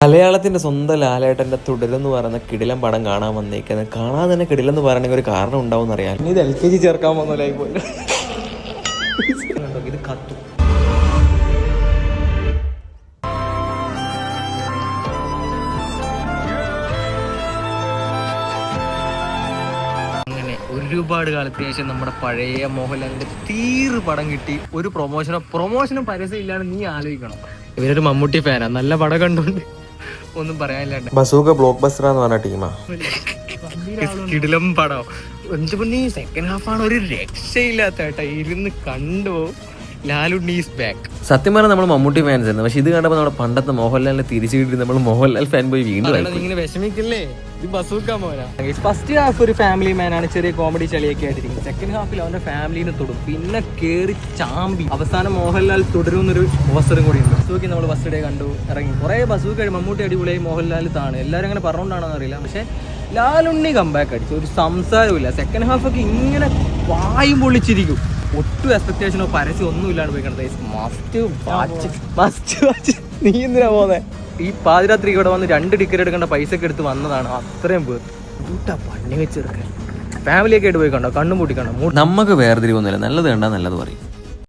മലയാളത്തിന്റെ സ്വന്തം ലാലേട്ടന്റെ തുടരെന്ന് പറയുന്ന കിടിലം പടം കാണാൻ വന്നേക്കുന്നത്. കാണാൻ തന്നെ കിടിലെന്ന് പറയണമെങ്കിൽ ഒരു കാരണം ഉണ്ടാവും അറിയാം. ഇത് LKG ചേർക്കാൻ പോകുന്നതായി പോലും ഇത് കത്തും. ഒരുപാട് കാലത്തിന് ശേഷം നമ്മുടെ പഴയ മോഹൻലാലിന്റെ തീറ് പടം കിട്ടി. ഒരു പ്രൊമോഷനും പരസ്യം ഇല്ലാതെ നീ ആലോചിക്കണം. ഇവരൊരു മമ്മൂട്ടി ഫാനാ, നല്ല പടം കണ്ടുകൊണ്ട് ഒന്നും പറയാനില്ലാണ്ട്. ബസൂക്ക ബ്ലോക്ക് ബസ്റ്റർ എന്ന് പറഞ്ഞ ടീമാ. കിടിലം പടം. എന്തുകൊണ്ട് സെക്കൻഡ് ഹാഫാണ് ഒരു രക്ഷയില്ലാത്ത കേട്ടാ. ഇരുന്ന് കണ്ടു. ലാലുണ്ണി ഈസ് ബാക്ക്. സത്യം പറഞ്ഞാൽ നമ്മൾ മമ്മൂട്ടി ഫാൻസ് ആയിരുന്നു. പക്ഷെ ഇത് കണ്ടപ്പോൾ നമ്മുടെ പണ്ടത്തെ മോഹൻലാലിനെ തിരിച്ചു കിട്ടി നമ്മൾ മോഹൻലാൽ ഫാൻ പോയി വീണ്ടും ഇങ്ങനെ വിഷമിക്കില്ലേ. ഇത് ബസൂക്ക മോനാ. ഫസ്റ്റ് ഹാഫ് ഒരു ഫാമിലി മാനാണ്, ചെറിയ കോമഡി ചളിയൊക്കെ ആയിട്ടിരിക്കും. സെക്കൻഡ് ഹാഫിൽ അവന്റെ ഫാമിലിനെ തൊടും, പിന്നെ കേറി ചാമ്പി അവസാനം മോഹൻലാൽ തുടരുന്നൊരു അവസരം കൂടി ഉണ്ട്. ബസൂക്കി നമ്മൾ ഫസ്റ്റ് ഡേ കണ്ടു, ഇറങ്ങി കുറെ ബസൂക്ക മമ്മൂട്ടി അടിപൊളിയായി, മോഹൻലാൽ താണ്. എല്ലാവരും അങ്ങനെ പറഞ്ഞുകൊണ്ടാണോ അറിയില്ല, പക്ഷെ ലാലുണ്ണി കംബാക്ക് അടിച്ചു. ഒരു സംസാരമില്ല. സെക്കൻഡ് ഹാഫൊക്കെ ഇങ്ങനെ വായും പൊള്ളിച്ചിരിക്കും. ഒട്ടും എക്സ്പെക്ടേഷനോ പരസ്യം ഒന്നും ഇല്ലാണ്ട് പോയി കണ്ടത്. മസ്റ്റ് നീ എന്തിനാ പോന്നെ? ഈ പാതിരാത്രി ഇവിടെ വന്ന് 2 ടിക്കറ്റ് എടുക്കേണ്ട പൈസക്ക് എടുത്ത് വന്നതാണ്. അത്രയും പേർ പണി വെച്ചെടുക്കാൻ ഫാമിലിയൊക്കെ ആയിട്ട് പോയി കണ്ടോ, കണ്ണും പൂട്ടി കണ്ടോ. നമുക്ക് വേർതിരിവൊന്നുമില്ല, നല്ലത് കണ്ടാൽ നല്ലത് പറയും.